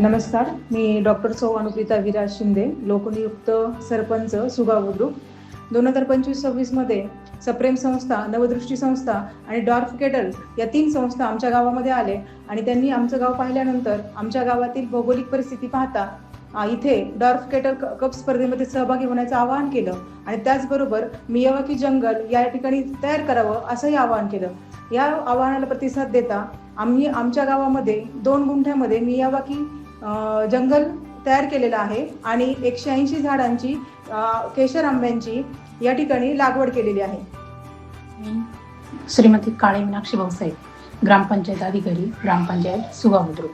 नमस्कार, मी डॉक्टर सौ अनुप्रिता विराज शिंदे, लोकनियुक्त सरपंच सुगाव बुद्रुक. 2025-26 मध्ये सप्रेम संस्था, नवदृष्टी संस्था आणि डॉर्फ केटल या 3 संस्था आमच्या गावामध्ये आले आणि त्यांनी आमचं गाव पाहिल्यानंतर आमच्या गावातील भौगोलिक परिस्थिती पाहता इथे डॉर्फ केटल कप स्पर्धेमध्ये सहभागी होण्याचं आवाहन केलं आणि त्याचबरोबर मियावाकी जंगल या ठिकाणी तयार करावं असंही आवाहन केलं. या आवाहनाला प्रतिसाद देता आम्ही आमच्या गावामध्ये 2 गुंठ्यामध्ये मियावाकी जंगल तयार केलेलं आहे आणि 180 झाडांची केशर आंब्यांची या ठिकाणी लागवड केलेली आहे. मी श्रीमती काळे मीनाक्षी भाऊसाहेब, ग्रामपंचायत अधिकारी, ग्रामपंचायत सुगाव बुद्रुक.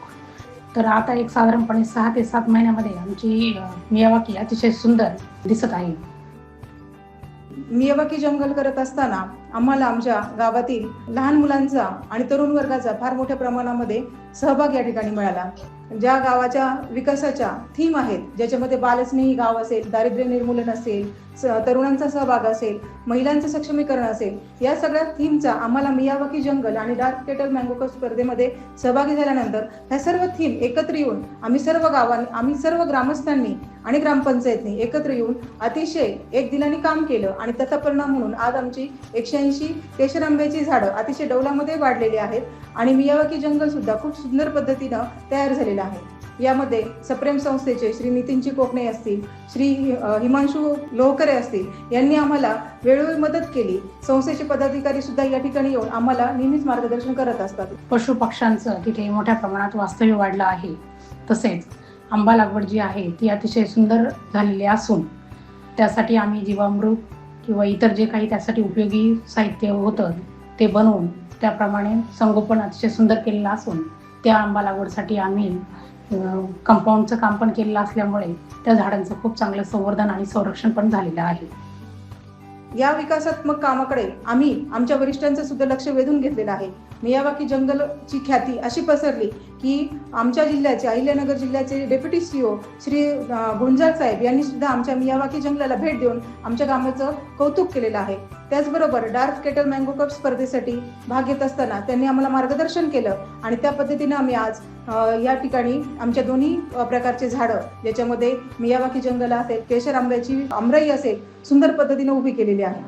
तर आता एक साधारणपणे 6 ते 7 महिन्यामध्ये आमची मियावाकी अतिशय सुंदर दिसत आहे. मियावाकी जंगल करत असताना आम्हाला आमच्या गावातील लहान मुलांचा आणि तरुण वर्गाचा फार मोठ्या प्रमाणामध्ये सहभाग या ठिकाणी मिळाला. ज्या गावाच्या विकासाच्या थीम आहेत, ज्याच्यामध्ये बालस्नेही गाव असेल, दारिद्र्य निर्मूलन असेल, तरुणांचा सहभाग असेल, महिलांचं सक्षमीकरण असेल, या सगळ्या थीमचा आम्हाला मियावाकी जंगल आणि डॉर्फ केटल मँगो कप स्पर्धेमध्ये सहभागी झाल्यानंतर ह्या सर्व थीम एकत्र येऊन आम्ही सर्व ग्रामस्थांनी आणि ग्रामपंचायतनी एकत्र येऊन अतिशय एक दिलाने काम केलं आणि त्याचा परिणाम म्हणून आज आमची 180 केशर आंब्याची झाडं अतिशय डौलामध्ये वाढलेली आहेत आणि मियावाकी जंगल सुद्धा खूप सुंदर पद्धतीनं तयार झालेलं आहे. यामध्ये सप्रेम संस्थेचे श्री नितीनजी कोकणे असतील, श्री हिमांशू लोहकरे असतील, यांनी आम्हाला वेळोवेळी मदत केली. संस्थेचे पदाधिकारी सुद्धा या ठिकाणी येऊन आम्हाला नेहमीच मार्गदर्शन करत असतात. पशु पक्ष्यांचं तिथे मोठ्या प्रमाणात वास्तव्य वाढलं आहे. तसेच आंबा लागवड जी आहे ती अतिशय सुंदर झालेली असून त्यासाठी आम्ही जीवामृत किंवा इतर जे काही त्यासाठी उपयोगी साहित्य होतं ते बनवून त्याप्रमाणे संगोपन अतिशय सुंदर केलेलं असून त्या आंबा लागवडसाठी आम्ही कंपाऊंडचं काम पण केलेलं असल्यामुळे त्या झाडांचं खूप चांगलं संवर्धन आणि संरक्षण पण झालेलं आहे. या विकासात्मक कामाकडे आम्ही आमच्या वरिष्ठांचं सुद्धा लक्ष वेधून घेतलेलं आहे. मियावाकी जंगलची ख्याती अशी पसरली की आमच्या जिल्ह्याचे, अहिल्यानगर जिल्ह्याचे डेप्युटी CEO श्री गुंजाळ साहेब यांनी सुद्धा आमच्या मियावाकी जंगलाला भेट देऊन आमच्या गावाचं कौतुक केलेलं आहे. त्याचबरोबर डॉर्फ केटल मँगो कप स्पर्धेसाठी भाग घेत असताना त्यांनी आम्हाला मार्गदर्शन केलं आणि त्या पद्धतीने आम्ही आज या ठिकाणी आमच्या दोन्ही प्रकारचे झाडं, ज्याच्यामध्ये मियावाकी जंगल असेल, केशर आंब्याची आमराई असेल, सुंदर पद्धतीने उभी केलेली आहे.